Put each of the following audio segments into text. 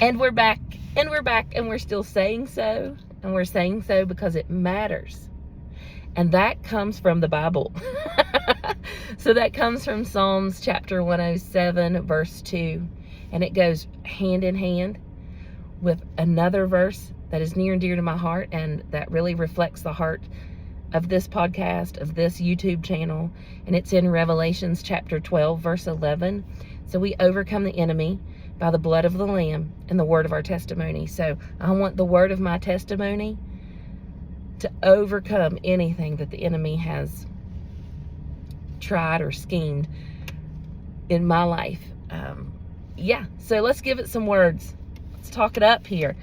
And we're back, and we're back, and we're still saying so. And we're saying so because it matters. And that comes from the Bible. So that comes from Psalms chapter 107, verse 2. And it goes hand in hand with another verse that is near and dear to my heart, and that really reflects the heart of this podcast, of this YouTube channel. And it's in Revelations chapter 12, verse 11. So we overcome the enemy by the blood of the Lamb and the word of our testimony. So I want the word of my testimony to overcome anything that the enemy has tried or schemed in my life. So let's give it some words. Let's talk it up here.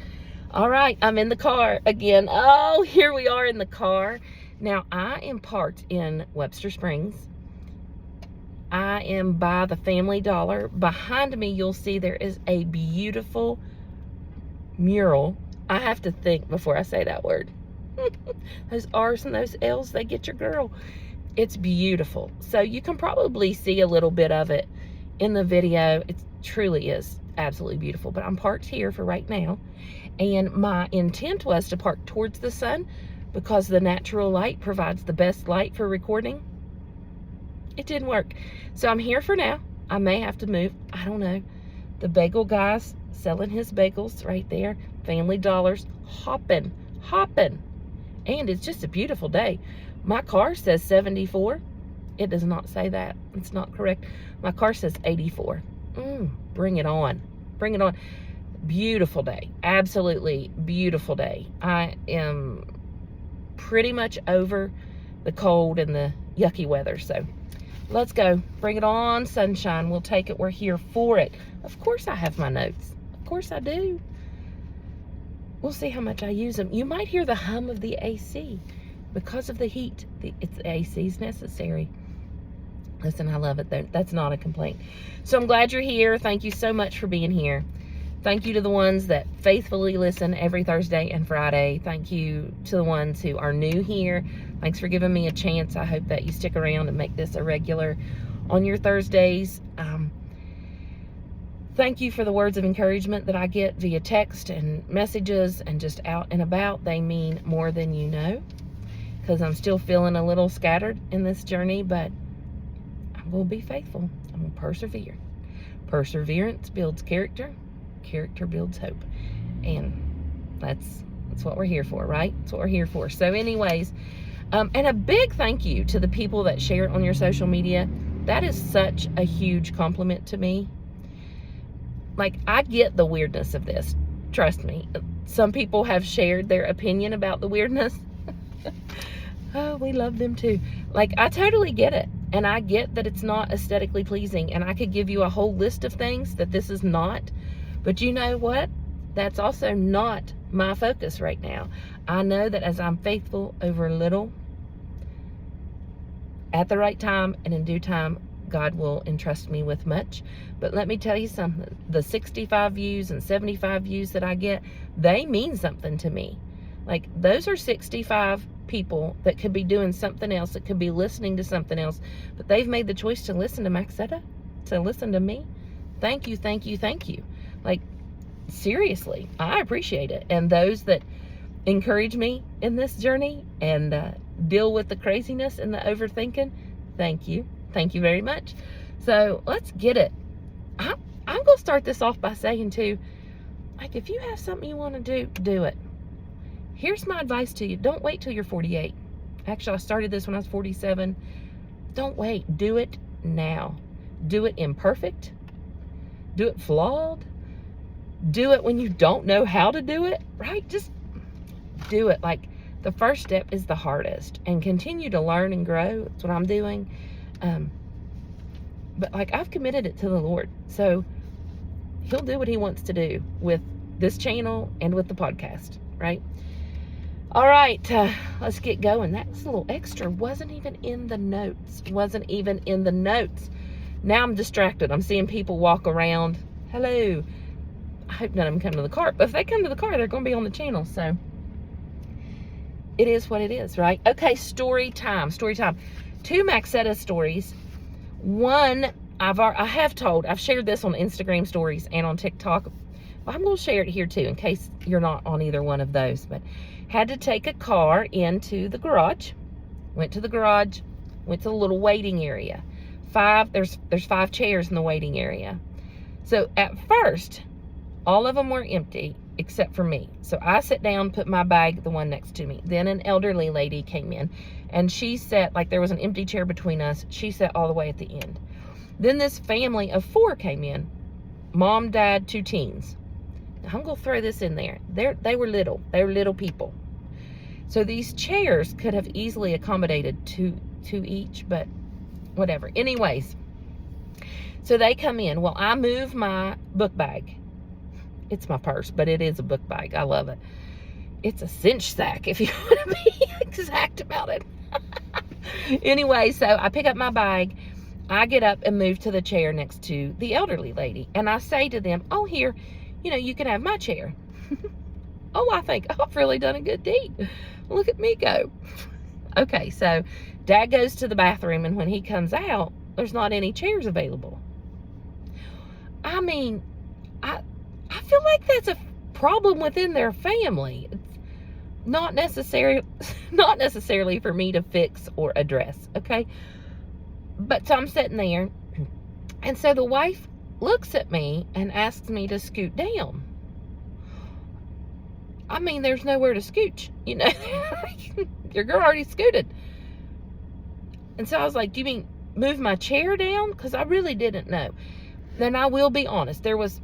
All right, I'm in the car again. Oh, here we are in the car. Now, I am parked in Webster Springs. I am by the Family Dollar. Behind me, you'll see there is a beautiful mural. I have to think before I say that word. Those R's and those L's, they get your girl. It's beautiful. So you can probably see a little bit of it in the video. It truly is absolutely beautiful. But I'm parked here for right now. And my intent was to park towards the sun because the natural light provides the best light for recording. It didn't work. So I'm here for now. I may have to move. I don't know. The bagel guy's selling his bagels right there. Family Dollar's hopping. And it's just a beautiful day. My car says 74. It does not say that. It's not correct. My car says 84. Bring it on. Bring it on. Beautiful day. Absolutely beautiful day. I am pretty much over the cold and the yucky weather. So let's go. Bring it on, sunshine. We'll take it. We're here for it. Of course I have my notes. Of course I do. We'll see how much I use them. You might hear the hum of the AC because of the heat. The AC is necessary. Listen, I love it. That's not a complaint. So I'm glad you're here. Thank you so much for being here. Thank you to the ones that faithfully listen every Thursday and Friday. Thank you to the ones who are new here. Thanks for giving me a chance. I hope that you stick around and make this a regular on your Thursdays. Thank you for the words of encouragement that I get via text and messages and just out and about. They mean more than you know, because I'm still feeling a little scattered in this journey, but I'm going to be faithful. I'm going to persevere. Perseverance builds character. Character builds hope. And that's what we're here for, right? That's what we're here for. So anyways, and a big thank you to the people that share it on your social media. That is such a huge compliment to me. Like, I get the weirdness of this. Trust me. Some people have shared their opinion about the weirdness. Oh, we love them too. Like, I totally get it. And I get that it's not aesthetically pleasing. And I could give you a whole list of things that this is not. But you know what? That's also not my focus right now. I know that as I'm faithful over little, at the right time and in due time, God will entrust me with much. But let me tell you something. The 65 views and 75 views that I get, they mean something to me. Like, those are 65 people that could be doing something else, that could be listening to something else, but they've made the choice to listen to Maxetta, to listen to me. Thank you, thank you, thank you. Like, seriously, I appreciate it. And those that encourage me in this journey and deal with the craziness and the overthinking, thank you. Thank you very much. So let's get it. I'm going to start this off by saying too, like, if you have something you want to do, do it. Here's my advice to you. Don't wait till you're 48. Actually, I started this when I was 47. Don't wait. Do it now. Do it imperfect. Do it flawed. Do it when you don't know how to do it, right? Just do it. Like, the first step is the hardest, and continue to learn and grow. That's what I'm doing. But like, I've committed it to the Lord, so he'll do what he wants to do with this channel and with the podcast, right? All right, let's get going. That was a little extra. Wasn't even in the notes. Now I'm distracted. I'm seeing people walk around. Hello. I hope none of them come to the car. But if they come to the car, they're going to be on the channel. So it is what it is, right? Okay, story time. 2 Maxetta stories. One, I've shared this on Instagram stories and on TikTok. Well, I'm going to share it here too in case you're not on either one of those. But had to take a car into the garage. Went to the garage. Went to the little waiting area. There's 5 chairs in the waiting area. So at first, all of them were empty except for me. So I sat down, put my bag, the one next to me. Then an elderly lady came in, and she sat, like there was an empty chair between us. She sat all the way at the end. Then this family of 4 came in. Mom, dad, 2 teens. Now, I'm going to throw this in there. They were little. They were little people. So these chairs could have easily accommodated two each, but whatever. Anyways, so they come in. Well, I move my book bag. It's my purse, but it is a book bag. I love it. It's a cinch sack, if you want to be exact about it. Anyway, so I pick up my bag. I get up and move to the chair next to the elderly lady. And I say to them, oh, here, you can have my chair. Oh, I think, I've really done a good deed. Look at me go. Okay, so Dad goes to the bathroom, and when he comes out, there's not any chairs available. I mean, I feel like that's a problem within their family. It's not necessarily for me to fix or address, okay? But so I'm sitting there, and so the wife looks at me and asks me to scoot down. I mean, there's nowhere to scooch, Your girl already scooted. And so I was like, do you mean move my chair down? Because I really didn't know. Then I will be honest, there was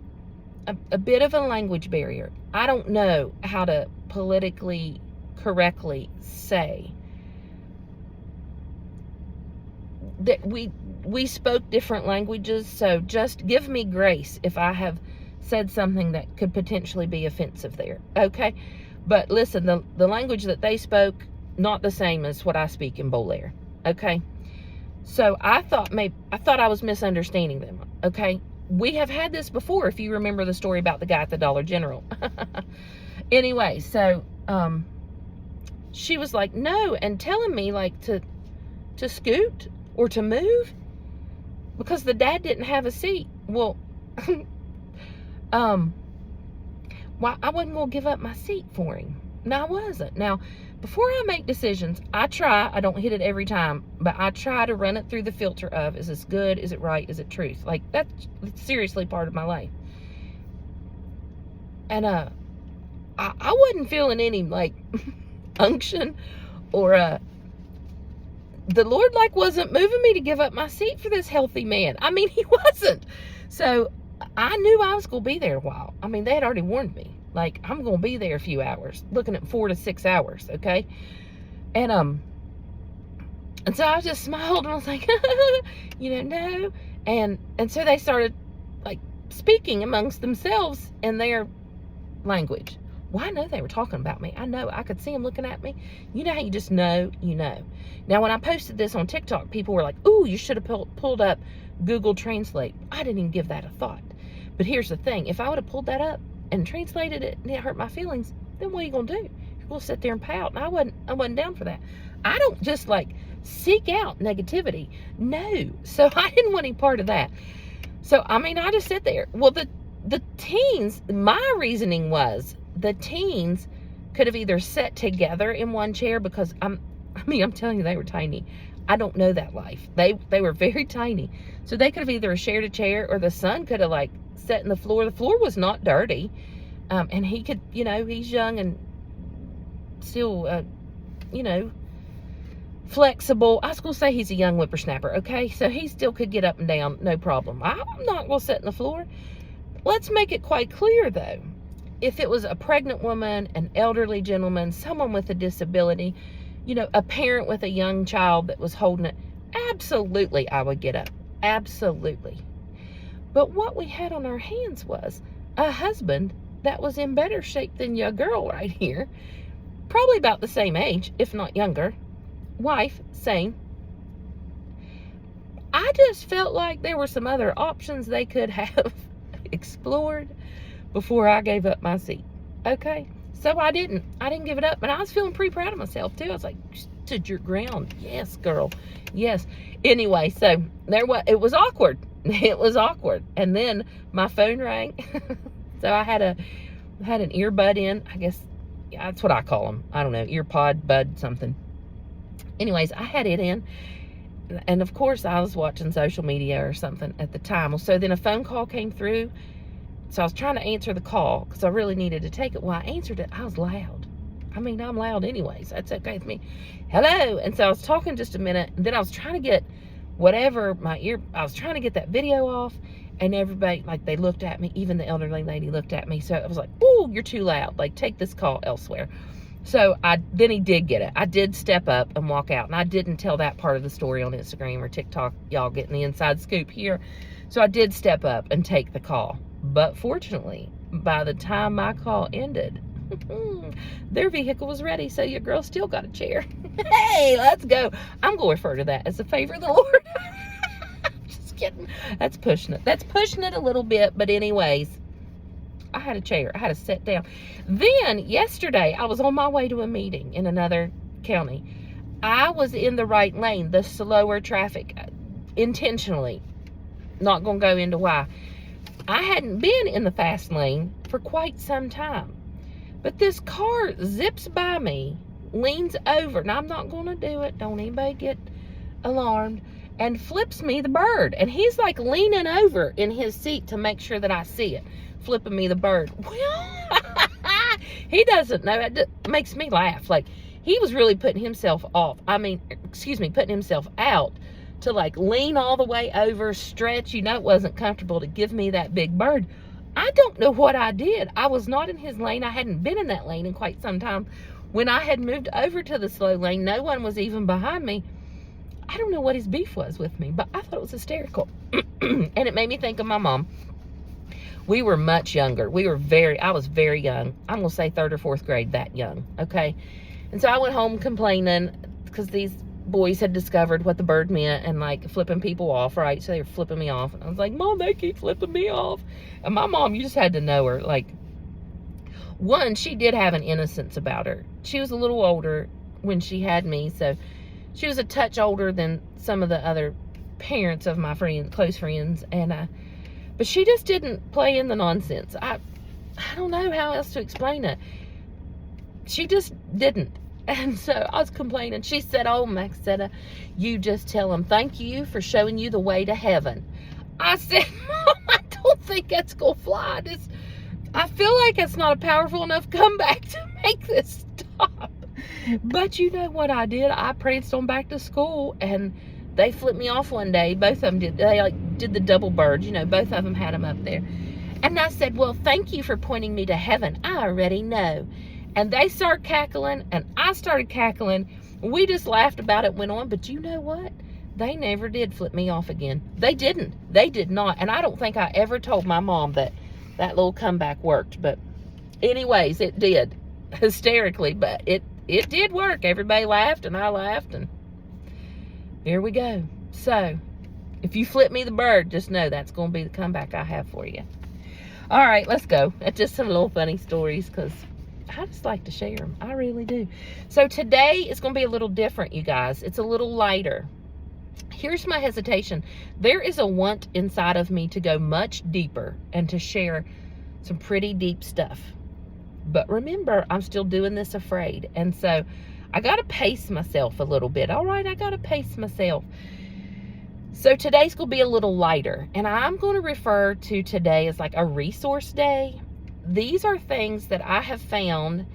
a bit of a language barrier. I don't know how to politically correctly say that we spoke different languages, so just give me grace if I have said something that could potentially be offensive there, okay? But listen, the language that they spoke, not the same as what I speak in Bolaire, okay? So I thought I was misunderstanding them, okay? We have had this before, if you remember the story about the guy at the Dollar General. Anyway, so she was like, no, and telling me like to scoot or to move because the dad didn't have a seat. Well, well, I wasn't going to give up my seat for him. No, I wasn't. Now, before I make decisions, I don't hit it every time, but I try to run it through the filter of, is this good? Is it right? Is it truth? Like, that's seriously part of my life. And, I wasn't feeling any, like, unction or, the Lord, like, wasn't moving me to give up my seat for this healthy man. I mean, he wasn't. So, I knew I was going to be there a while. I mean, they had already warned me. Like, I'm going to be there a few hours, looking at 4 to 6 hours, okay? And so I just smiled and I was like, no. And so they started, like, speaking amongst themselves in their language. Well, I know they were talking about me. I know. I could see them looking at me. You know how you just know, you know. Now, when I posted this on TikTok, people were like, ooh, you should have pulled up Google Translate. I didn't even give that a thought. But here's the thing. If I would have pulled that up and translated it and it hurt my feelings, then what are you going to do? You're going to sit there and pout. And I wasn't down for that. I don't just, like, seek out negativity. No. So I didn't want any part of that. So, I mean, I just sit there. Well, the teens, my reasoning was the teens could have either sat together in one chair because I'm telling you, they were tiny. I don't know that life. They were very tiny. So they could have either shared a chair or the son could have, like, sat in the floor. The floor was not dirty. And he could, he's young and still, flexible. I was going to say he's a young whippersnapper, okay? So he still could get up and down, no problem. I'm not going to sit in the floor. Let's make it quite clear, though. If it was a pregnant woman, an elderly gentleman, someone with a disability, a parent with a young child that was holding it, absolutely I would get up. Absolutely. But what we had on our hands was a husband that was in better shape than your girl right here. Probably about the same age, if not younger. Wife, same. I just felt like there were some other options they could have explored before I gave up my seat. Okay? So I didn't give it up. And I was feeling pretty proud of myself, too. I was like, stood your ground. Yes, girl. Yes. Anyway, so it was awkward. It was awkward. And then my phone rang. So I had an earbud in, I guess. Yeah, that's what I call them. I don't know, ear pod, bud, something. Anyways, I had it in. And of course, I was watching social media or something at the time. Well, so then a phone call came through. So I was trying to answer the call because I really needed to take it. Well, I answered it. I was loud. I mean, I'm loud anyways. That's okay with me. Hello. And so I was talking just a minute. And then I was trying to get I was trying to get that video off. And everybody, like, they looked at me. Even the elderly lady looked at me. So I was like, "Ooh, you're too loud. Like, take this call elsewhere." So then he did get it. I did step up and walk out. And I didn't tell that part of the story on Instagram or TikTok. Y'all getting the inside scoop here. So I did step up and take the call. But fortunately, by the time my call ended, their vehicle was ready. So your girl still got a chair. Hey, let's go. I'm going to refer to that as a favor of the Lord. Just kidding. That's pushing it. That's pushing it a little bit. But anyways, I had a chair. I had to sit down. Then yesterday, I was on my way to a meeting in another county. I was in the right lane, the slower traffic, intentionally. Not going to go into why. I hadn't been in the fast lane for quite some time. But this car zips by me, leans over, and I'm not going to do it. Don't anybody get alarmed. And flips me the bird. And he's like leaning over in his seat to make sure that I see it. Flipping me the bird. Well, he doesn't know. It makes me laugh. Like, he was really putting himself putting himself out to like lean all the way over, stretch. It wasn't comfortable to give me that big bird. I don't know what I did. I was not in his lane. I hadn't been in that lane in quite some time. When I had moved over to the slow lane, no one was even behind me. I don't know what his beef was with me, but I thought it was hysterical. And it made me think of my mom. We were much younger. I was very young. I'm going to say 3rd or 4th grade, that young. Okay. And so I went home complaining because these boys had discovered what the bird meant and like flipping people off, right? So they were flipping me off. And I was like, "Mom, they keep flipping me off." And my mom, you just had to know her. Like, one, she did have an innocence about her. She was a little older when she had me. So she was a touch older than some of the other parents of my close friends. And, but she just didn't play in the nonsense. I don't know how else to explain it. She just didn't. And so I was complaining. She said, "Oh, Maxetta, you just tell them thank you for showing you the way to heaven." I said, "Mom, I don't think that's going to fly. I feel like it's not a powerful enough comeback to make this stop." But you know what I did? I pranced on back to school, and they flipped me off one day. Both of them did. They did the double bird. Both of them had them up there. And I said, "Well, thank you for pointing me to heaven. I already know." And they started cackling, and I started cackling. We just laughed about it, went on. But you know what? They never did flip me off again. They didn't. They did not. And I don't think I ever told my mom that little comeback worked. But anyways, it did. Hysterically. But it did work. Everybody laughed, and I laughed. And here we go. So, if you flip me the bird, just know that's going to be the comeback I have for you. All right, let's go. That's just some little funny stories because I just like to share them. I really do. So today is going to be a little different, you guys. It's a little lighter. Here's my hesitation. There is a want inside of me to go much deeper and to share some pretty deep stuff. But remember, I'm still doing this afraid. And so I got to pace myself a little bit. All right, I got to pace myself. So today's going to be a little lighter. And I'm going to refer to today as like a resource day. These are things that I have found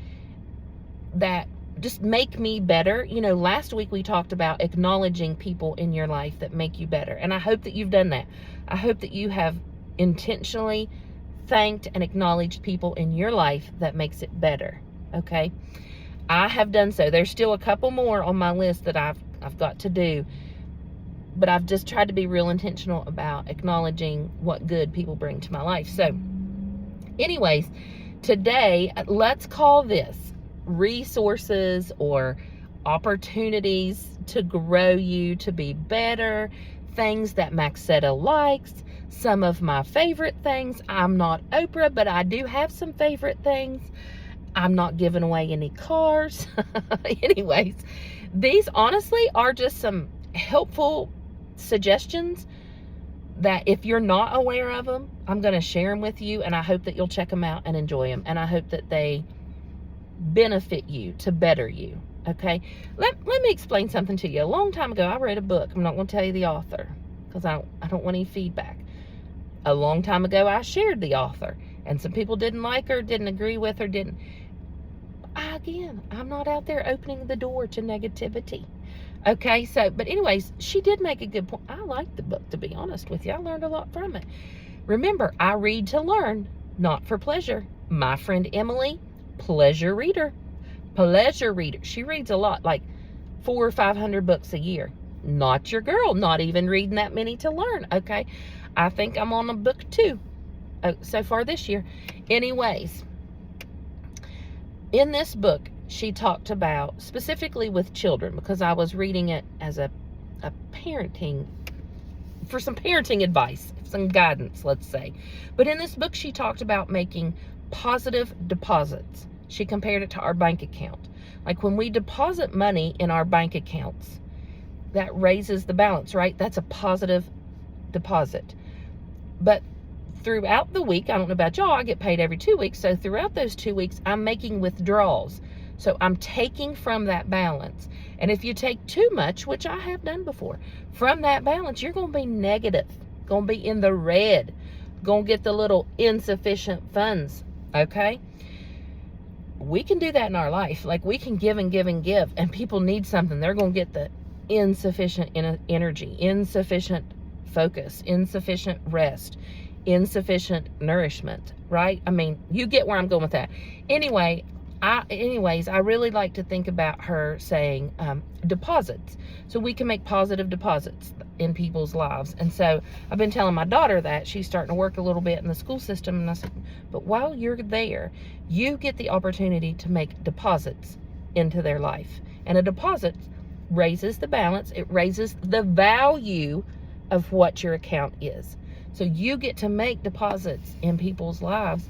that just make me better. Last week we talked about acknowledging people in your life that make you better. And I hope that you've done that. I hope that you have intentionally thanked and acknowledged people in your life that makes it better. Okay? I have done so. There's still a couple more on my list that I've got to do. But I've just tried to be real intentional about acknowledging what good people bring to my life. So, anyways, today, let's call this resources or opportunities to grow you to be better, things that Maxetta likes, some of my favorite things. I'm not Oprah, but I do have some favorite things. I'm not giving away any cars. Anyways, these honestly are just some helpful suggestions that if you're not aware of them, I'm going to share them with you, and I hope that you'll check them out and enjoy them, and I hope that they benefit you to better you. Okay, let me explain something to you. A long time ago, I read a book. I'm not going to tell you the author because I don't want any feedback. A long time ago, I shared the author, and some people didn't like her, didn't agree with her, didn't. Again, I'm not out there opening the door to negativity. Okay, so, but anyways, she did make a good point. I liked the book, to be honest with you. I learned a lot from it. Remember, I read to learn, not for pleasure. My friend Emily, pleasure reader. She reads a lot, like 400 or 500 books a year. Not your girl, not even reading that many to learn, okay? I think I'm on a book 2 so far this year. Anyways, in this book, she talked about, specifically with children, because I was reading it as a parenting, for some parenting advice, some guidance, let's say. But in this book, she talked about making positive deposits. She compared it to our bank account. Like when we deposit money in our bank accounts, that raises the balance, right? That's a positive deposit. But throughout the week, I don't know about y'all, I get paid every 2 weeks. So throughout those 2 weeks, I'm making withdrawals. So I'm taking from that balance. And if you take too much, which I have done before, from that balance, you're going to be negative, going to be in the red, going to get the little insufficient funds, okay? We can do that in our life. Like we can give and give and give, and people need something. They're going to get the insufficient energy, insufficient focus, insufficient rest, insufficient nourishment, right? I mean, you get where I'm going with that. Anyways, I really like to think about her saying deposits. So we can make positive deposits in people's lives. And so I've been telling my daughter that she's starting to work a little bit in the school system. And I said, but while you're there, you get the opportunity to make deposits into their life. And a deposit raises the balance. It raises the value of what your account is. So you get to make deposits in people's lives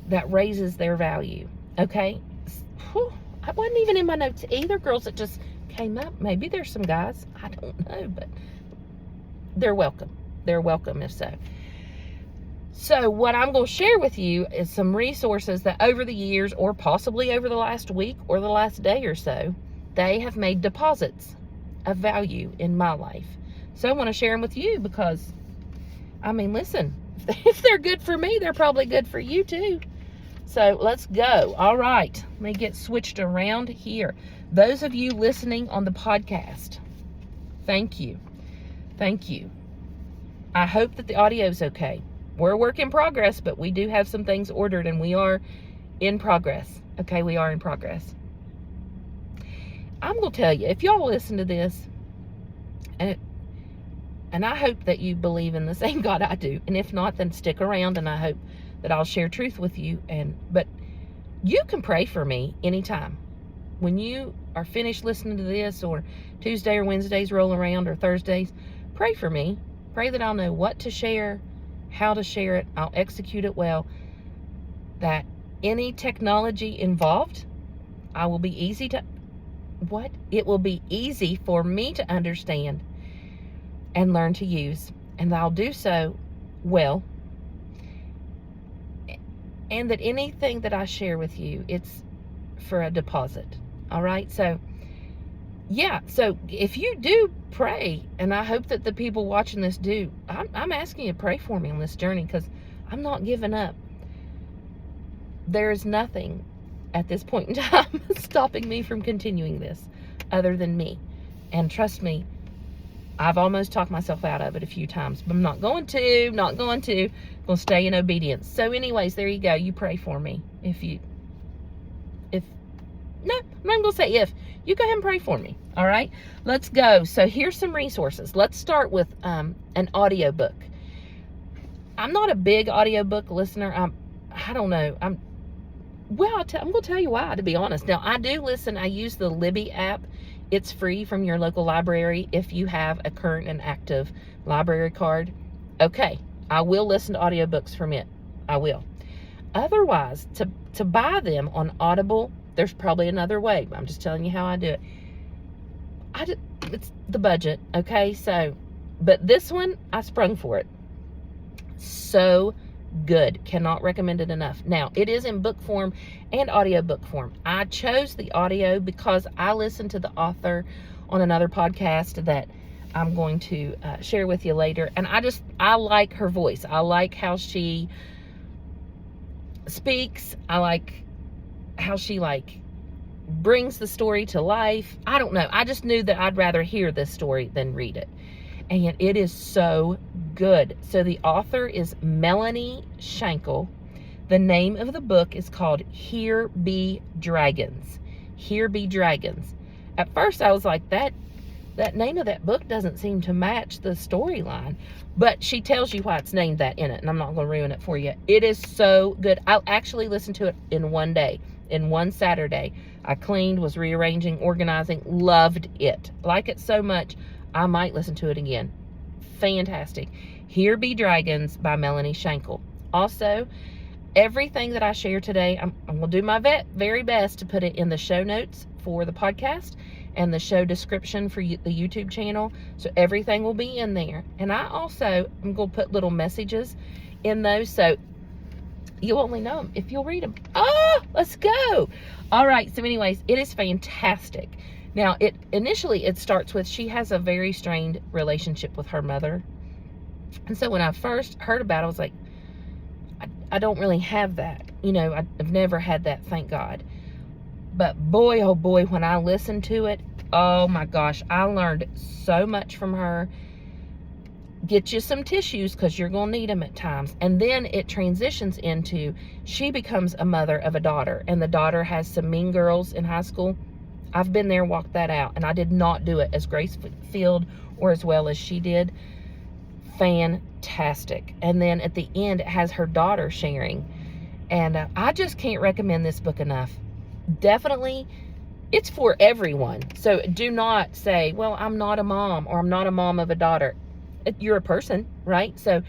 that raises their value. Okay? Whew, I wasn't even in my notes either, girls. It just came up. Maybe there's some guys. I don't know, but they're welcome. They're welcome if so. So what I'm going to share with you is some resources that over the years, or possibly over the last week or the last day or so, they have made deposits of value in my life. So I want to share them with you because, I mean, listen, if they're good for me, they're probably good for you too. So let's go. All right. Let me get switched around here. Those of you listening on the podcast, thank you. Thank you. I hope that the audio is okay. We're a work in progress, but we do have some things ordered and we are in progress. Okay, we are in progress. I'm going to tell you, if y'all listen to this, and I hope that you believe in the same God I do, and if not, then stick around and I hope that I'll share truth with you. But you can pray for me anytime. When you are finished listening to this, or Tuesday or Wednesdays roll around, or Thursdays, pray for me. Pray that I'll know what to share, how to share it, I'll execute it well, that any technology involved, it will be easy for me to understand and learn to use, and I'll do so well, and that anything that I share with you, it's for a deposit. All right, so yeah, so if you do pray, and I hope that the people watching this do, I'm asking you to pray for me on this journey, because I'm not giving up. There is nothing at this point in time stopping me from continuing this other than me. And trust me, I've almost talked myself out of it a few times, but I'm not going to. I'm going to stay in obedience. So anyways, there you go. You pray for me. No, I'm not going to say if. You go ahead and pray for me. All right, let's go. So here's some resources. Let's start with an audiobook. I'm not a big audiobook listener. I don't know. I'm going to tell you why, to be honest. Now, I do listen. I use the Libby app. It's free from your local library if you have a current and active library card. Okay, I will listen to audiobooks from it. I will. Otherwise, to buy them on Audible, there's probably another way. I'm just telling you how I do it. It's the budget, okay? So, but this one, I sprung for it. So good. Cannot recommend it enough. Now, it is in book form and audiobook form. I chose the audio because I listened to the author on another podcast that I'm going to share with you later. And I like her voice. I like how she speaks. I like how she brings the story to life. I don't know. I just knew that I'd rather hear this story than read it. And it is so good. So the author is Melanie Shankle. The name of the book is called Here Be Dragons. Here Be Dragons. At first I was like, that name of that book doesn't seem to match the storyline. But she tells you why it's named that in it. And I'm not going to ruin it for you. It is so good. I actually listened to it in one day. In one Saturday. I cleaned, was rearranging, organizing. Loved it. Like it so much, I might listen to it again. Fantastic. Here Be Dragons by Melanie Shankle. Also, everything that I share today, I'm going to do my very best to put it in the show notes for the podcast and the show description for the YouTube channel. So everything will be in there. And I also am going to put little messages in those. So you only know them if you'll read them. Oh, let's go. All right. So anyways, it is fantastic. Now, initially it starts with she has a very strained relationship with her mother. And so when I first heard about it, I was like, I don't really have that. You know, I've never had that, thank God. But boy, oh boy, when I listened to it, oh my gosh, I learned so much from her. Get you some tissues because you're going to need them at times. And then it transitions into she becomes a mother of a daughter. And the daughter has some mean girls in high school. I've been there, walked that out. And I did not do it as grace-filled or as well as she did. Fantastic. And then at the end, it has her daughter sharing. And I just can't recommend this book enough. Definitely, it's for everyone. So do not say, well, I'm not a mom or I'm not a mom of a daughter. You're a person, right? So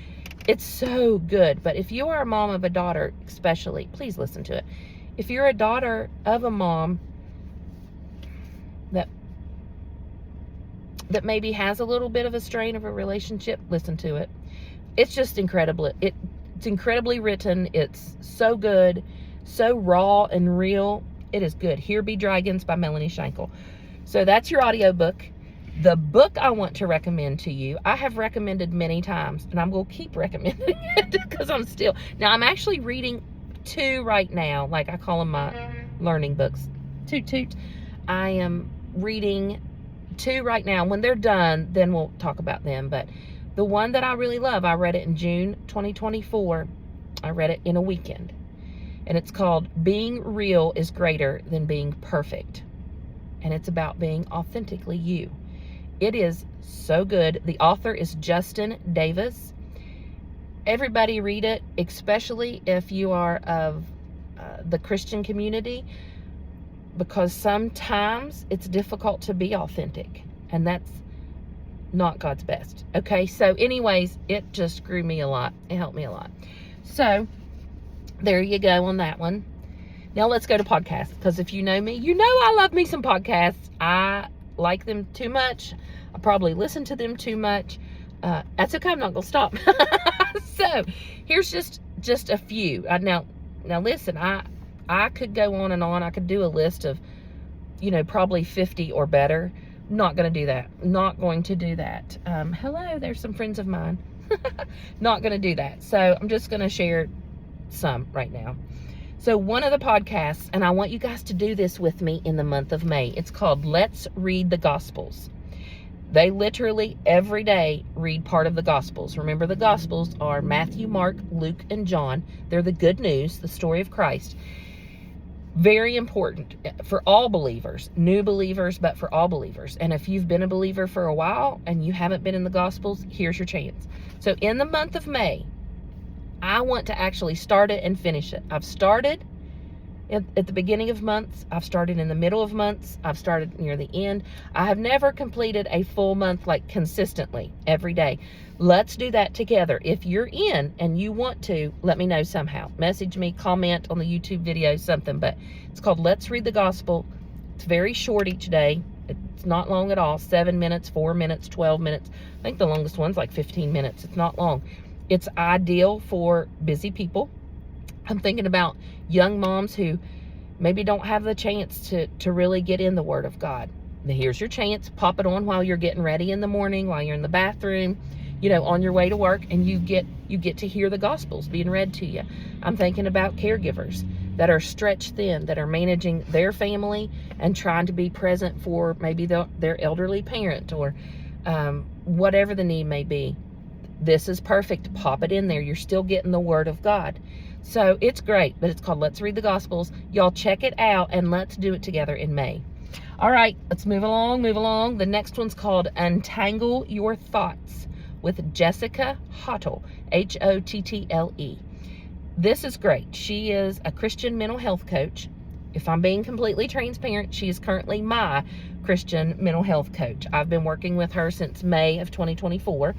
it's so good. But if you are a mom of a daughter, especially, please listen to it. If you're a daughter of a mom that maybe has a little bit of a strain of a relationship, listen to it. It's just incredible. It's incredibly written. It's so good, so raw and real. It is good. Here Be Dragons by Melanie Shankle. So that's your audiobook. The book I want to recommend to you, I have recommended many times, and I'm going to keep recommending it because I'm actually reading 2 right now. Like I call them my learning books. Toot. I am reading 2 right now. When they're done, then we'll talk about them. But the one that I really love, I read it in June 2024. I read it in a weekend. And it's called Being Real is Greater Than Being Perfect. And it's about being authentically you. It is so good. The author is Justin Davis. Everybody read it, especially if you are of the Christian community, because sometimes it's difficult to be authentic, and that's not God's best. Okay, so anyways, it just grew me a lot. It helped me a lot. So there you go on that one. Now let's go to podcasts, because if you know me, you know I love me some podcasts. I like them too much. I probably listen to them too much. That's okay. I'm not going to stop. So here's just a few. Now listen, I could go on and on. I could do a list of, probably 50 or better. Not going to do that. Not going to do that. Hello, there's some friends of mine. Not going to do that. So I'm just going to share some right now. So one of the podcasts, and I want you guys to do this with me in the month of May. It's called Let's Read the Gospels. They literally every day read part of the Gospels. Remember, the Gospels are Matthew, Mark, Luke, and John. They're the good news, the story of Christ. Very important for all believers, new believers, but for all believers. And if you've been a believer for a while and you haven't been in the Gospels, here's your chance. So in the month of May, I want to actually start it and finish it. I've started at the beginning of months. I've started in the middle of months. I've started near the end. I have never completed a full month consistently every day. Let's do that together. If you're in and you want to, let me know somehow. Message me, comment on the YouTube video, something. But it's called Let's Read the Gospel. It's very short each day. It's not long at all. 7 minutes, 4 minutes, 12 minutes. I think the longest one's 15 minutes. It's not long. It's ideal for busy people. I'm thinking about young moms who maybe don't have the chance to really get in the Word of God. Now, here's your chance. Pop it on while you're getting ready in the morning, while you're in the bathroom, on your way to work, and you get to hear the Gospels being read to you. I'm thinking about caregivers that are stretched thin, that are managing their family and trying to be present for maybe their elderly parent or whatever the need may be. This is perfect. Pop it in there. You're still getting the Word of God. So it's great, but it's called Let's Read the Gospels. Y'all check it out, and let's do it together in May. All right, let's move along. The next one's called Untangle Your Thoughts with Jessica Hottle, Hottle. This is great. She is a Christian mental health coach. If I'm being completely transparent, she is currently my Christian mental health coach. I've been working with her since May of 2024.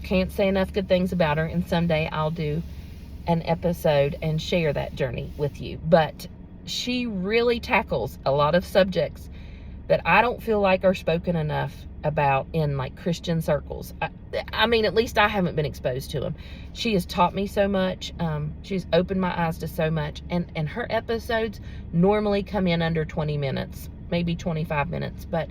Can't say enough good things about her, and someday I'll do an episode and share that journey with you. But she really tackles a lot of subjects that I don't feel like are spoken enough about in like Christian circles. I mean, at least I haven't been exposed to them. She has taught me so much. She's opened my eyes to so much, and her episodes normally come in under 20 minutes, maybe 25 minutes, but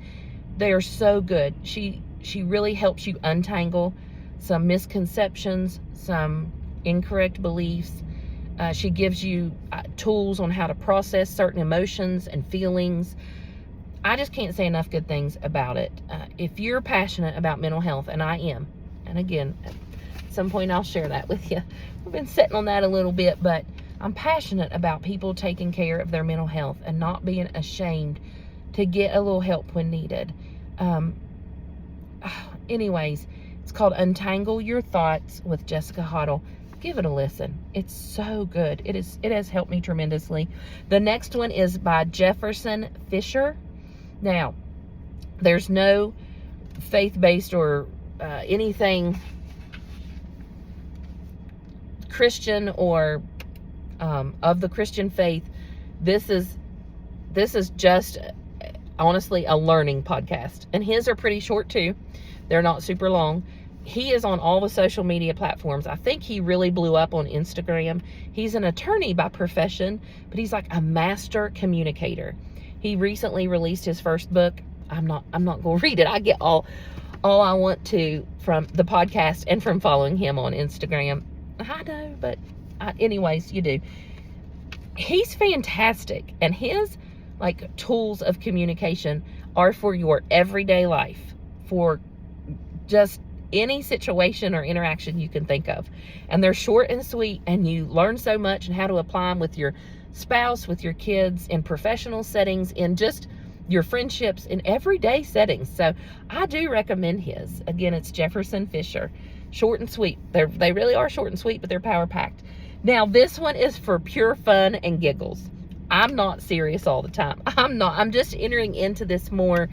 they are so good. She really helps you untangle some misconceptions, some incorrect beliefs. She gives you tools on how to process certain emotions and feelings. I just can't say enough good things about it. If you're passionate about mental health, and I am, and again, at some point I'll share that with you. We've been sitting on that a little bit, but I'm passionate about people taking care of their mental health and not being ashamed to get a little help when needed. Anyways, it's called Untangle Your Thoughts with Jessica Hottle. Give it a listen. It's so good. It has helped me tremendously. The next one is by Jefferson Fisher. Now, there's no faith-based or anything Christian or of the Christian faith. This is just honestly a learning podcast, and his are pretty short too. They're not super long. He is on all the social media platforms. I think he really blew up on Instagram. He's an attorney by profession, but he's like a master communicator. He recently released his first book. I'm not going to read it. I get all I want to from the podcast and from following him on Instagram. I know, but anyways, you do. He's fantastic, and his like tools of communication are for your everyday life, for just any situation or interaction you can think of. And they're short and sweet, and you learn so much and how to apply them with your spouse, with your kids, in professional settings, in just your friendships, in everyday settings. So I do recommend his. Again, it's Jefferson Fisher. Short and sweet. They really are short and sweet, but they're power packed. Now, this one is for pure fun and giggles. I'm not serious all the time. I'm just entering into this more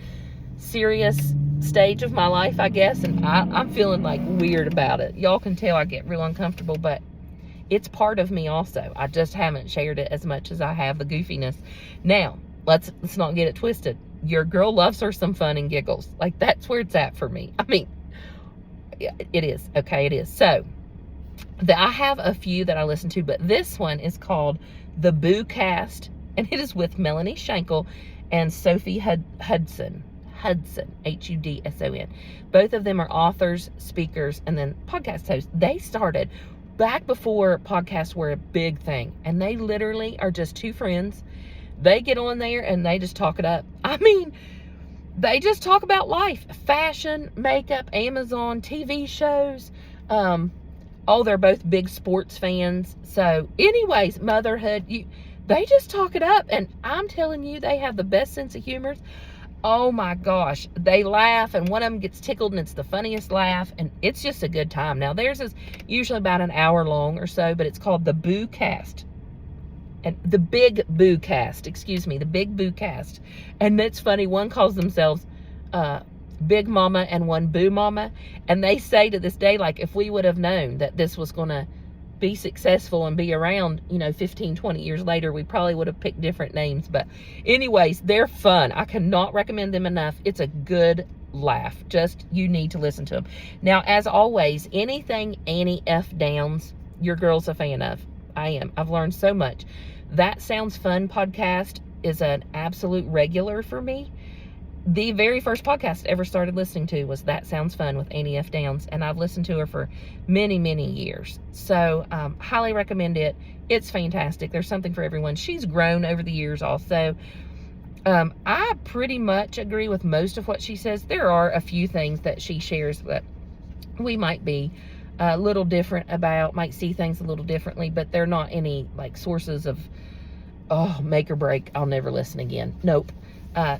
serious stage of my life, I guess, and I'm feeling like weird about it. Y'all can tell I get real uncomfortable, but it's part of me also. I just haven't shared it as much as I have the goofiness. Now, let's not get it twisted. Your girl loves her some fun and giggles. Like, that's where it's at for me. I mean, it is. Okay, it is. So, I have a few that I listen to, but this one is called The Boo Cast, and it is with Melanie Shankle and Sophie Hudson, Hudson. Both of them are authors, speakers, and then podcast hosts. They started back before podcasts were a big thing, and they literally are just two friends. They get on there and they just talk it up. I mean, they just talk about life, fashion, makeup, Amazon, TV shows. They're both big sports fans. So anyways, motherhood, they just talk it up, and I'm telling you, they have the best sense of humor. Oh my gosh, they laugh, and one of them gets tickled, and it's the funniest laugh, and it's just a good time. Now, theirs is usually about an hour long or so, but it's called The Boo Cast. And the Big Boo Cast, the Big Boo Cast. And it's funny, one calls themselves Big Mama and one Boo Mama, and they say to this day, like, if we would have known that this was going to be successful and be around, 15, 20 years later, we probably would have picked different names. But anyways, they're fun. I cannot recommend them enough. It's a good laugh. Just, you need to listen to them. Now, as always, anything Annie F. Downs, your girl's a fan of. I am. I've learned so much. That Sounds Fun podcast is an absolute regular for me. The very first podcast I ever started listening to was That Sounds Fun with Annie F. Downs, and I've listened to her for many, many years. So, highly recommend it. It's fantastic. There's something for everyone. She's grown over the years also. I pretty much agree with most of what she says. There are a few things that she shares that we might be a little different about, might see things a little differently, but they're not any like sources of, make or break, I'll never listen again. Nope.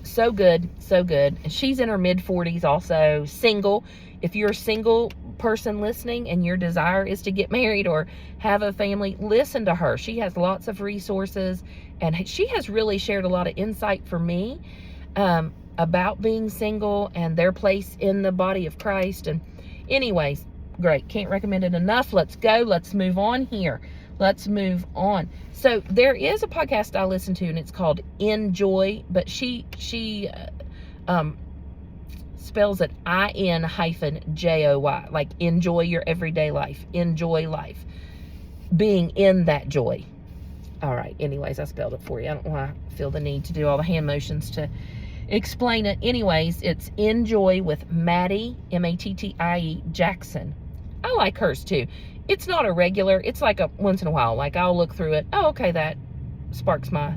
So good, so good. And she's in her mid-40s also, single. If you're a single person listening and your desire is to get married or have a family, listen to her. She has lots of resources, and she has really shared a lot of insight for me about being single and their place in the body of Christ. And anyways, great. Can't recommend it enough. Let's go. Let's move on here. Let's move on. So there is a podcast I listen to, and it's called Enjoy, but she spells it IN-JOY, like enjoy your everyday life, enjoy life, being in that joy. All right. Anyways, I spelled it for you. I don't want to feel the need to do all the hand motions to explain it. Anyways, it's Enjoy with Mattie, Mattie Jackson. I like hers too. It's not a regular, it's like a once in a while, like I'll look through it. Oh, okay, that sparks my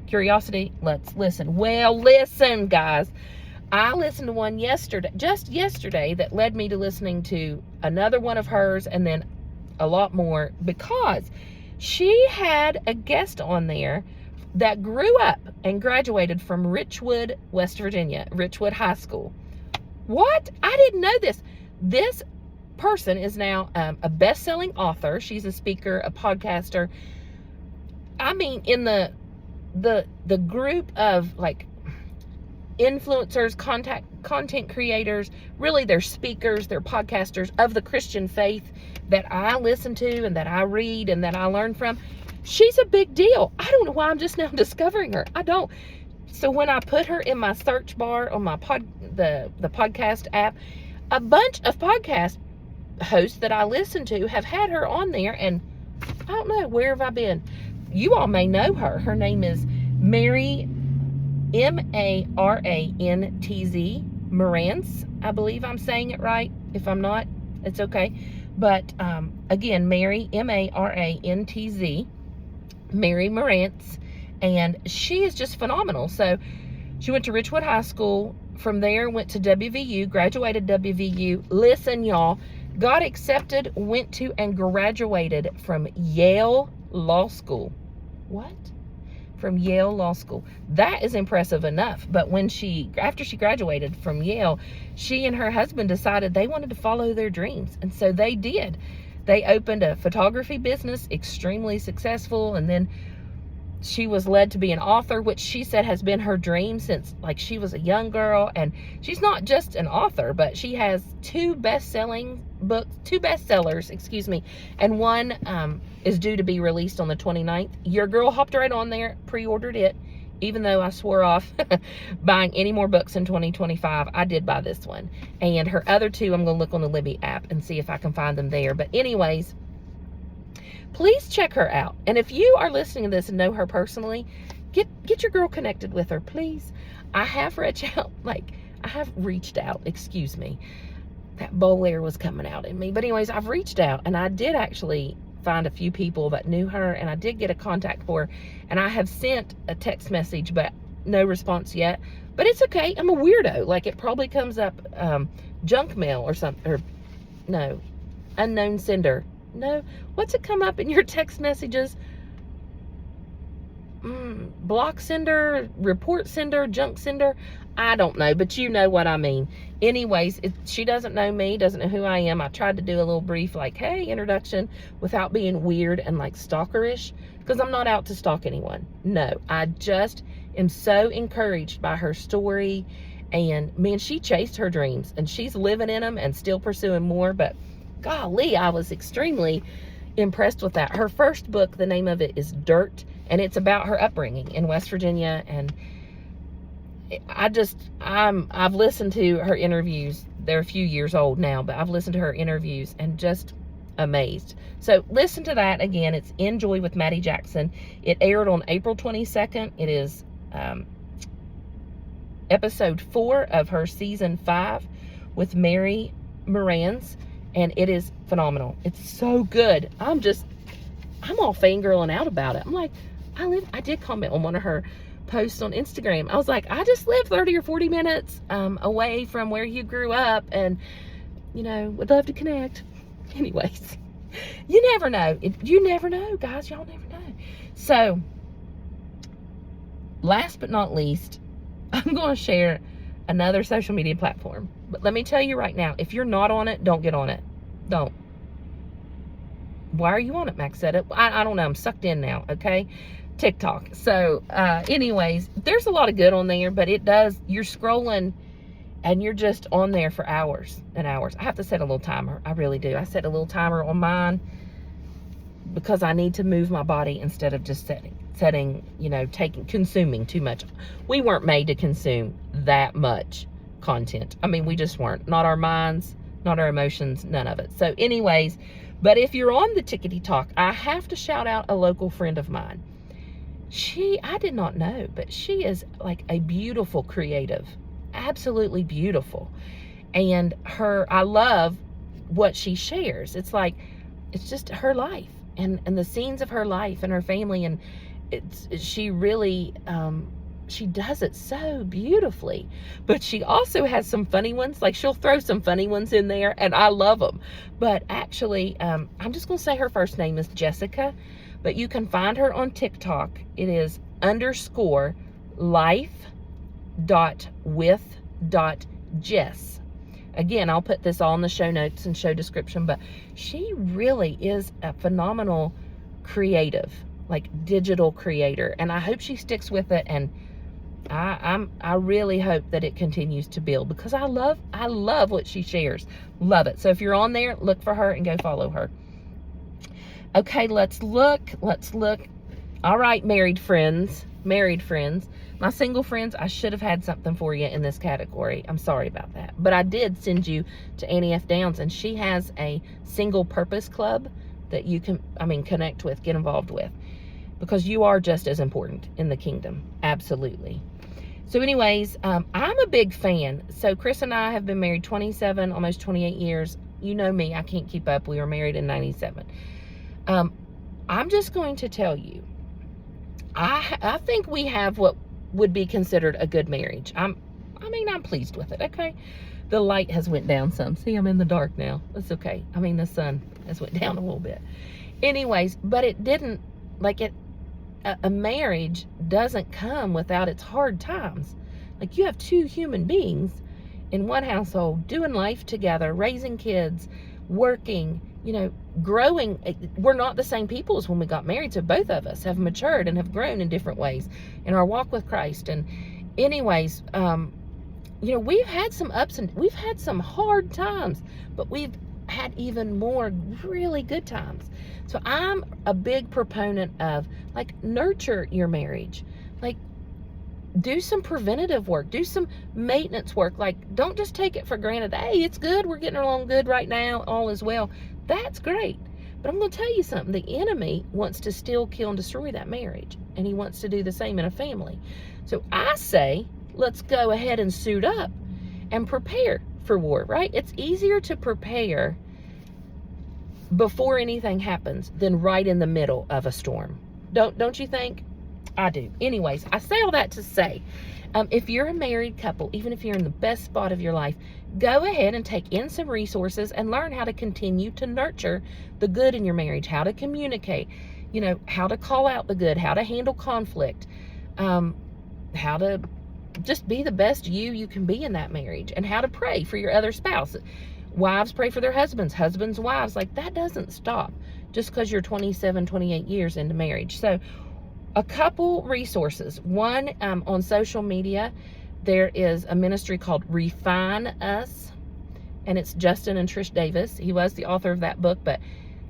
curiosity. Let's listen. Well, listen, guys. I listened to one just yesterday, that led me to listening to another one of hers and then a lot more, because she had a guest on there that grew up and graduated from Richwood, West Virginia, Richwood High School. What? I didn't know this. This person is now a best-selling author. She's a speaker, a podcaster. I mean, in the group of like influencers, content creators, really they're speakers, they're podcasters of the Christian faith that I listen to and that I read and that I learn from. She's a big deal. I don't know why I'm just now discovering her. I don't. So when I put her in my search bar on my the podcast app, a bunch of podcast hosts that I listen to have had her on there, and I don't know, where have I been? You all may know her. Her name is Mary, Marantz, Marantz. I believe I'm saying it right. If I'm not, it's okay. But again, Mary, Marantz, Mary Marantz, and she is just phenomenal. So she went to Richwood High School. From there, went to WVU, graduated WVU. Listen, y'all, got accepted, went to and graduated from Yale Law School. What? From Yale Law School. That is impressive enough. But after she graduated from Yale, she and her husband decided they wanted to follow their dreams. And so they did. They opened a photography business, extremely successful, and then she was led to be an author, which she said has been her dream since like she was a young girl. And she's not just an author, but she has two bestsellers, and one is due to be released on the 29th. Your girl hopped right on there, pre-ordered it, even though I swore off buying any more books in 2025. I did buy this one. And her other two, I'm going to look on the Libby app and see if I can find them there. But anyways, please check her out. And if you are listening to this and know her personally, get your girl connected with her, please. I have reached out, excuse me. That bowl air was coming out in me. But anyways, I've reached out, and I did actually find a few people that knew her, and I did get a contact for her, and I have sent a text message, but no response yet. But it's okay. I'm a weirdo. Like, it probably comes up junk mail or something, or no, unknown sender. No, what's it come up in your text messages? Block sender, report sender, junk sender. I don't know, but you know what I mean. Anyways, she doesn't know me, doesn't know who I am. I tried to do a little brief, like, hey, introduction, without being weird and like stalkerish, because I'm not out to stalk anyone. No, I just am so encouraged by her story. And man, she chased her dreams, and she's living in them and still pursuing more. But golly, I was extremely impressed with that. Her first book, the name of it is Dirt, and it's about her upbringing in West Virginia, and I've listened to her interviews. They're a few years old now, but I've listened to her interviews and just amazed. So listen to that again. It's Enjoy with Mattie Jackson. It aired on April 22nd. It is episode 4 of her season 5 with Mary Marantz, and it is phenomenal. It's so good. I'm all fangirling out about it. I'm like, I did comment on one of her posts on Instagram. I was like, I just live 30 or 40 minutes away from where you grew up, and would love to connect. Anyways, you never know. You never know, guys. Y'all never know. So, last but not least, I'm going to share another social media platform. But let me tell you right now, if you're not on it, don't get on it. Don't. Why are you on it, Max said it? I don't know. I'm sucked in now, okay? TikTok. So, anyways, there's a lot of good on there, but you're scrolling and you're just on there for hours and hours. I have to set a little timer. I really do. I set a little timer on mine because I need to move my body instead of just consuming too much. We weren't made to consume that much content. I mean, we just weren't. Not our minds, not our emotions, none of it. So anyways, but if you're on the Tickety Talk, I have to shout out a local friend of mine. I did not know, but she is like a beautiful creative. Absolutely beautiful. And I love what she shares. It's just her life and the scenes of her life and her family, and she really she does it so beautifully. But she also has some funny ones. Like, she'll throw some funny ones in there, and I love them. But actually, I'm just gonna say her first name is Jessica, but you can find her on TikTok. It is _life.with.jess. Again, I'll put this all in the show notes and show description, but she really is a phenomenal creative, like digital creator, and I hope she sticks with it, and I really hope that it continues to build, because I love what she shares. Love it. So if you're on there, look for her and go follow her. Okay, let's look. All right, married friends. My single friends, I should have had something for you in this category. I'm sorry about that. But I did send you to Annie F. Downs, and she has a single purpose club that you can, connect with, get involved with, because you are just as important in the kingdom. Absolutely. So anyways, I'm a big fan. So Chris and I have been married 27, almost 28 years. You know me, I can't keep up. We were married in 97. I'm just going to tell you, I think we have what would be considered a good marriage. I'm pleased with it, okay? The light has went down some. See, I'm in the dark now. That's okay. The sun has went down a little bit. Anyways, but it didn't, a marriage doesn't come without its hard times. Like, you have two human beings in one household doing life together, raising kids, working, growing. We're not the same people as when we got married, so both of us have matured and have grown in different ways in our walk with Christ. And anyways, we've had some ups and we've had some hard times, but we've had even more really good times. So I'm a big proponent of, nurture your marriage. Do some preventative work, do some maintenance work. Don't just take it for granted. Hey, it's good, we're getting along good right now, all is well. That's great. But I'm going to tell you something. The enemy wants to steal, kill, and destroy that marriage. And he wants to do the same in a family. So I say, let's go ahead and suit up and prepare for war, right? It's easier to prepare before anything happens than right in the middle of a storm. Don't you think? I do. Anyways, I say all that to say, if you're a married couple, even if you're in the best spot of your life, go ahead and take in some resources and learn how to continue to nurture the good in your marriage, how to communicate, how to call out the good, how to handle conflict, how to just be the best you can be in that marriage, and how to pray for your other spouse. Wives pray for their husbands, husbands, wives. That doesn't stop just because you're 27, 28 years into marriage. So a couple resources. One, on social media, there is a ministry called Refine Us, and it's Justin and Trish Davis. He was the author of that book, but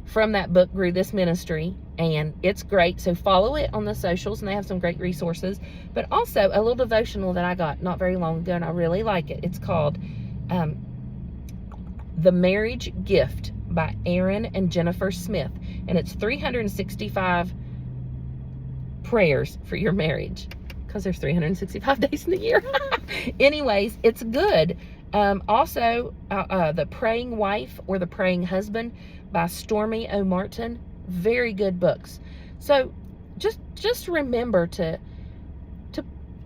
from that book grew this ministry. And it's great. So follow it on the socials, and they have some great resources. But also a little devotional that I got not very long ago, and I really like it. It's called The Marriage Gift by Aaron and Jennifer Smith. And it's 365 prayers for your marriage, because there's 365 days in the year. Anyways, it's good. Also, The Praying Wife or The Praying Husband by Stormy O. Martin. Very good books. So just remember to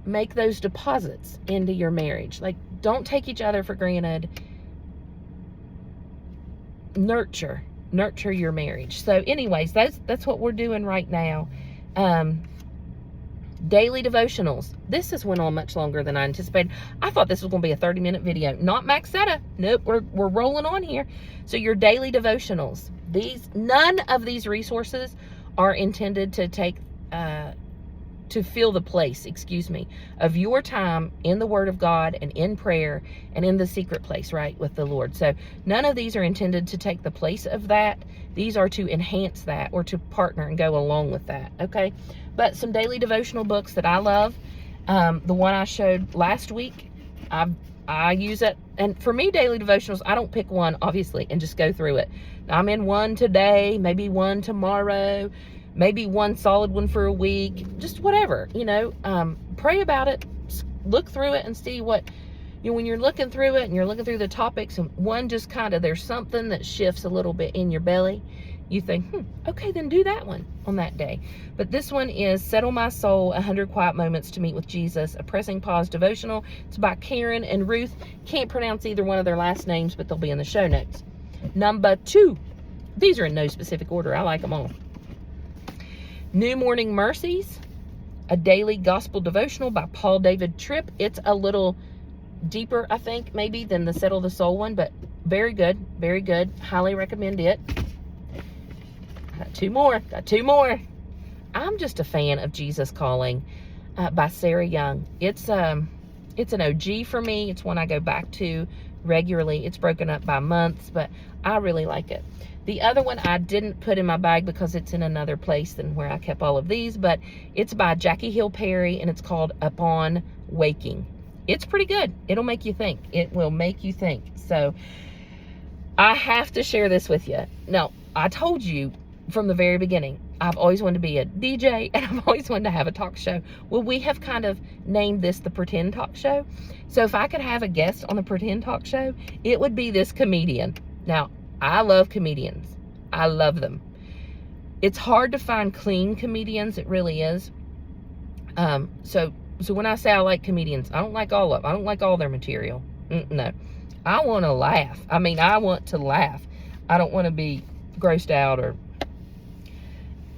make those deposits into your marriage. Like, don't take each other for granted. Nurture your marriage. So anyways, that's what we're doing right now. Daily devotionals. This has went on much longer than I anticipated. I thought this was going to be a 30-minute video. Not Maxetta. Nope, we're rolling on here. So your daily devotionals. None of these resources are intended to to fill the place, of your time in the Word of God and in prayer and in the secret place, right, with the Lord. So none of these are intended to take the place of that. These are to enhance that or to partner and go along with that, okay? But some daily devotional books that I love. The one I showed last week, I use it. And for me, daily devotionals, I don't pick one, obviously, and just go through it. I'm in one today, maybe one tomorrow, maybe one solid one for a week, just whatever, pray about it, look through it and see what, when you're looking through it and you're looking through the topics, and one just there's something that shifts a little bit in your belly, you think, okay, then do that one on that day. But this one is Settle My Soul, 100 Quiet Moments to Meet with Jesus, a Pressing Pause devotional. It's by Karen and Ruth. Can't pronounce either one of their last names, but they'll be in the show notes. Number 2. These are in no specific order. I like them all. New Morning Mercies, a daily gospel devotional by Paul David Tripp. It's a little deeper, I think, maybe, than the Settle the Soul one, but very good, very good. Highly recommend it. Got two more. I'm just a fan of Jesus Calling by Sarah Young. It's an OG for me. It's one I go back to regularly. It's broken up by months, but I really like it. The other one I didn't put in my bag because it's in another place than where I kept all of these, but it's by Jackie Hill Perry, and it's called Upon Waking. It's pretty good. It'll make you think. It will make you think. So I have to share this with you. Now, I told you from the very beginning, I've always wanted to be a DJ, and I've always wanted to have a talk show. Well, we have kind of named this the Pretend Talk Show. So if I could have a guest on the Pretend Talk Show, it would be this comedian. Now, I love comedians. I love them. It's hard to find clean comedians. It really is. So when I say I like comedians, I don't like all of them. I don't like all their material. No. I want to laugh. I want to laugh. I don't want to be grossed out or...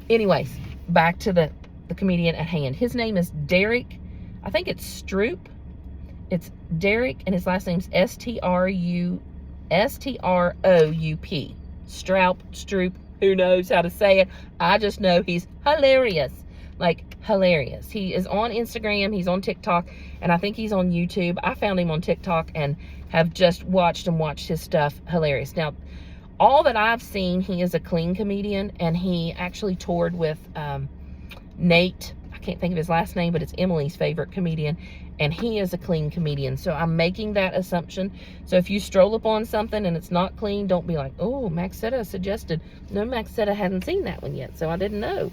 Anyways, back to the comedian at hand. His name is Derek. I think it's Stroop. It's Derek, and his last name's Stroup. Stroop. Who knows how to say it? I just know he's hilarious. Like, hilarious. He is on Instagram. He's on TikTok. And I think he's on YouTube. I found him on TikTok and have just watched his stuff. Hilarious. Now, all that I've seen, he is a clean comedian. And he actually toured with Nate. I can't think of his last name, but it's Emily's favorite comedian. And he is a clean comedian. So I'm making that assumption. So if you stroll up on something and it's not clean, don't be like, oh, Maxetta suggested. No, Maxetta hadn't seen that one yet, so I didn't know.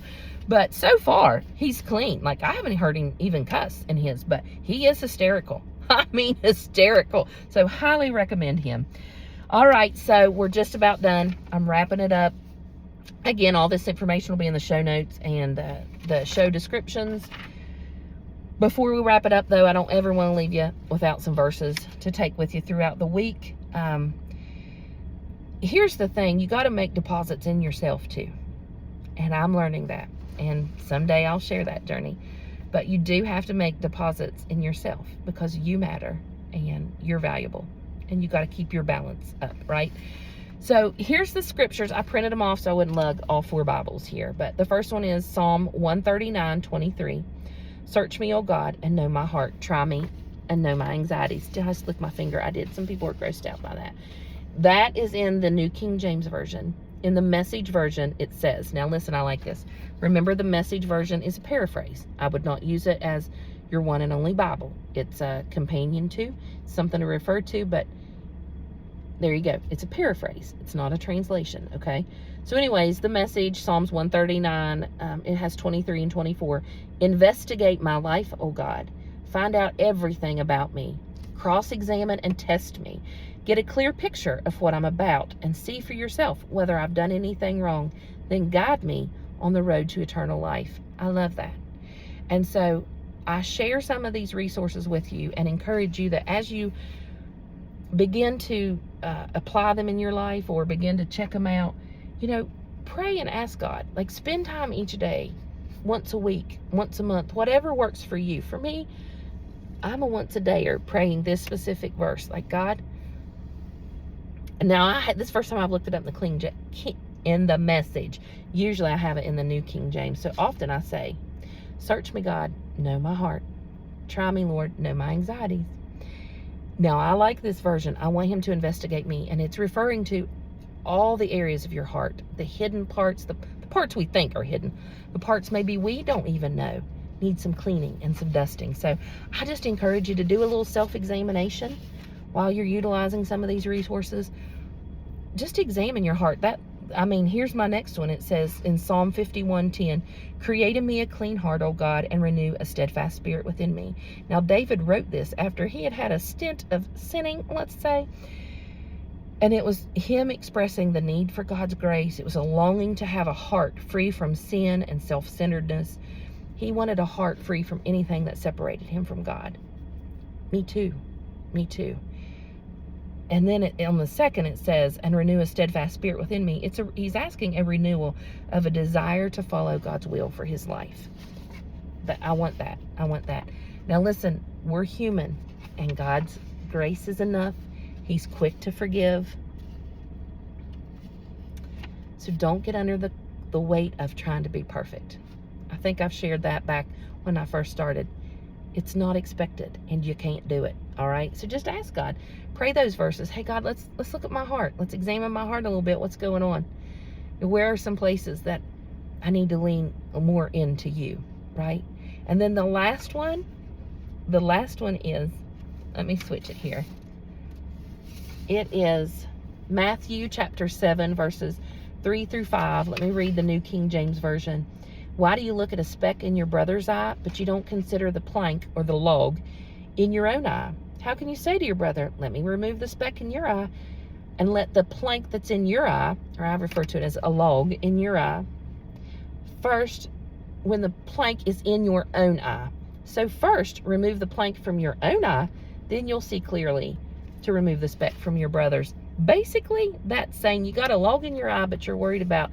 But so far, he's clean. Like, I haven't heard him even cuss in his, but he is hysterical. Hysterical. So highly recommend him. All right, so we're just about done. I'm wrapping it up. Again, all this information will be in the show notes and the show descriptions. Before we wrap it up, though, I don't ever want to leave you without some verses to take with you throughout the week. Here's the thing. You got to make deposits in yourself, too. And I'm learning that. And someday I'll share that journey. But you do have to make deposits in yourself because you matter and you're valuable. And you got to keep your balance up, right? So here's the scriptures. I printed them off so I wouldn't lug all 4 Bibles here. But the first one is Psalm 139:23. Search me, O God, and know my heart. Try me and know my anxieties. Did I slick my finger? I did. Some people are grossed out by that. That is in the New King James Version. In the Message version, it says, now listen, I like this. Remember, the Message version is a paraphrase. I would not use it as your one and only Bible. It's a companion to, something to refer to, but there you go. It's a paraphrase. It's not a translation, okay? So anyways, the Message, Psalms 139, it has 23 and 24. Investigate my life, O God. Find out everything about me. Cross-examine and test me. Get a clear picture of what I'm about and see for yourself whether I've done anything wrong. Then guide me on the road to eternal life. I love that. And so I share some of these resources with you and encourage you that as you begin to apply them in your life or begin to check them out, pray and ask God. Like, spend time each day, once a week, once a month, whatever works for you. For me, I'm a once a dayer praying this specific verse. Like, God, now this first time I've looked it up in the Message. Usually I have it in the New King James. So often I say, search me, God, know my heart. Try me, Lord, know my anxieties. Now, I like this version. I want him to investigate me. And it's referring to all the areas of your heart, the hidden parts, the parts we think are hidden, the parts maybe we don't even know need some cleaning and some dusting. So I just encourage you to do a little self-examination while you're utilizing some of these resources. Just examine your heart. Here's my next one. It says in Psalm 51:10, create in me a clean heart, O God, and renew a steadfast spirit within me. Now, David wrote this after he had had a stint of sinning, let's say, and it was him expressing the need for God's grace. It was a longing to have a heart free from sin and self-centeredness. He wanted a heart free from anything that separated him from God. Me too. And then on the second it says, and renew a steadfast spirit within me. He's asking a renewal of a desire to follow God's will for his life. But I want that. Now listen, we're human, and God's grace is enough. He's quick to forgive. So don't get under the weight of trying to be perfect. I think I've shared that back when I first started. It's not expected, and you can't do it. All right. So just ask God. Pray those verses. Hey, God, let's look at my heart. Let's examine my heart a little bit. What's going on? Where are some places that I need to lean more into you? Right. And then the last one is, let me switch it here. It is Matthew chapter 7, verses 3-5. Let me read the New King James Version. Why do you look at a speck in your brother's eye, but you don't consider the plank or the log in your own eye? How can you say to your brother, let me remove the speck in your eye, and let the plank that's in your eye, or I refer to it as a log in your eye, first, when the plank is in your own eye? So first, remove the plank from your own eye, then you'll see clearly to remove the speck from your brother's. Basically, that's saying you got a log in your eye, but you're worried about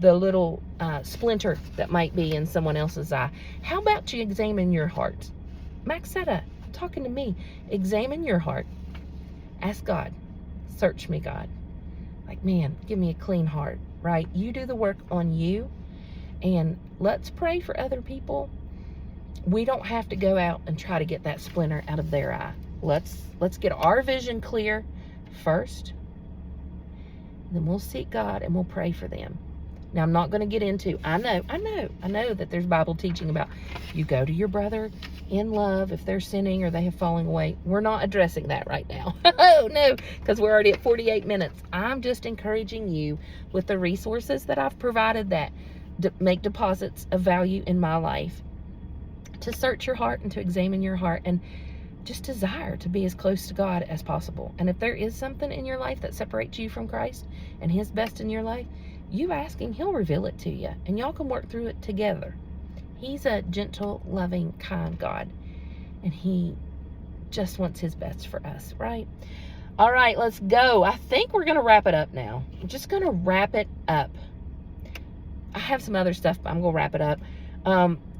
the little splinter that might be in someone else's eye. How about you examine your heart? Maxetta, talking to me. Examine your heart. Ask God. Search me, God. Like, man, give me a clean heart, right? You do the work on you, and let's pray for other people. We don't have to go out and try to get that splinter out of their eye. Let's get our vision clear first. Then we'll seek God and we'll pray for them. Now, I'm not going to get into, I know that there's Bible teaching about you go to your brother in love if they're sinning or they have fallen away. We're not addressing that right now. Oh, no, because we're already at 48 minutes. I'm just encouraging you with the resources that I've provided that make deposits of value in my life to search your heart and to examine your heart and just desire to be as close to God as possible. And if there is something in your life that separates you from Christ and his best in your life, you ask him, he'll reveal it to you, and y'all can work through it together. He's a gentle, loving, kind God, and he just wants his best for us, right? All right, let's go. I think we're going to wrap it up now. I'm just going to wrap it up. I have some other stuff, but I'm going to wrap it up.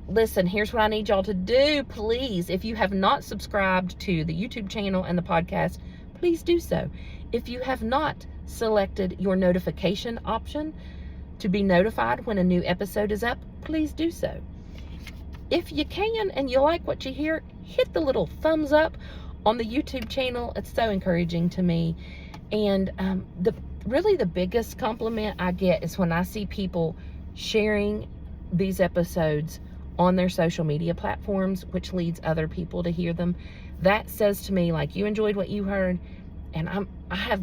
Listen, here's what I need y'all to do. Please, if you have not subscribed to the YouTube channel and the podcast, please do so. If you have not selected your notification option to be notified when a new episode is up, please do so. If you can and you like what you hear, hit the little thumbs up on the YouTube channel. It's so encouraging to me. And really the biggest compliment I get is when I see people sharing these episodes on their social media platforms, which leads other people to hear them. That says to me, like, you enjoyed what you heard, and I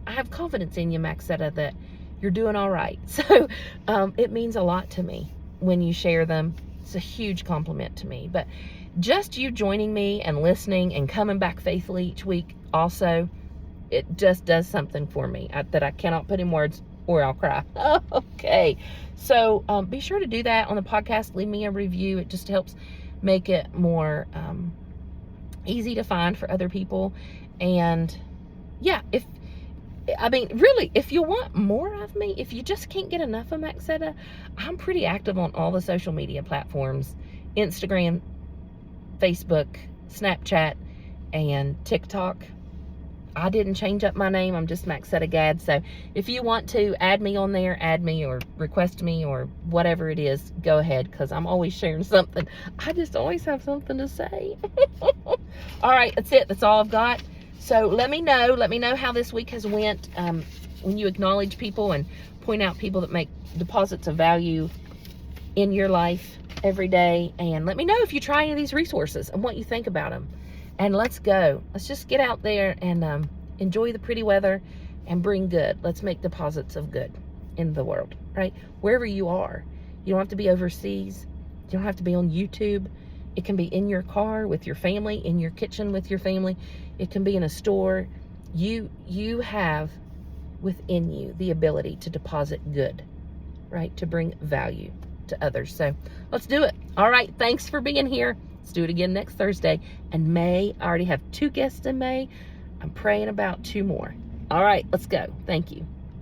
have confidence in you, Maxetta, that you're doing all right. So it means a lot to me when you share them. It's a huge compliment to me. But just you joining me and listening and coming back faithfully each week also, it just does something for me that I cannot put in words or I'll cry. Okay. So be sure to do that on the podcast. Leave me a review. It just helps make it more easy to find for other people. And yeah, if you want more of me, if you just can't get enough of Maxetta, I'm pretty active on all the social media platforms: Instagram, Facebook, Snapchat, and TikTok. I didn't change up my name. I'm just Maxetta Gadd. So if you want to add me on there, add me or request me or whatever it is, go ahead, because I'm always sharing something. I just always have something to say. All right, that's it. That's all I've got. So let me know how this week has went. When you acknowledge people and point out people that make deposits of value in your life every day. And let me know if you try any of these resources and what you think about them. And let's go. Let's just get out there and enjoy the pretty weather and bring good. Let's make deposits of good in the world, right? Wherever you are. You don't have to be overseas. You don't have to be on YouTube. It can be in your car with your family, in your kitchen with your family. It can be in a store. You have within you the ability to deposit good, right? To bring value to others. So let's do it. All right. Thanks for being here. Let's do it again next Thursday. And May, I already have 2 guests in May. I'm praying about 2 more. All right, let's go. Thank you.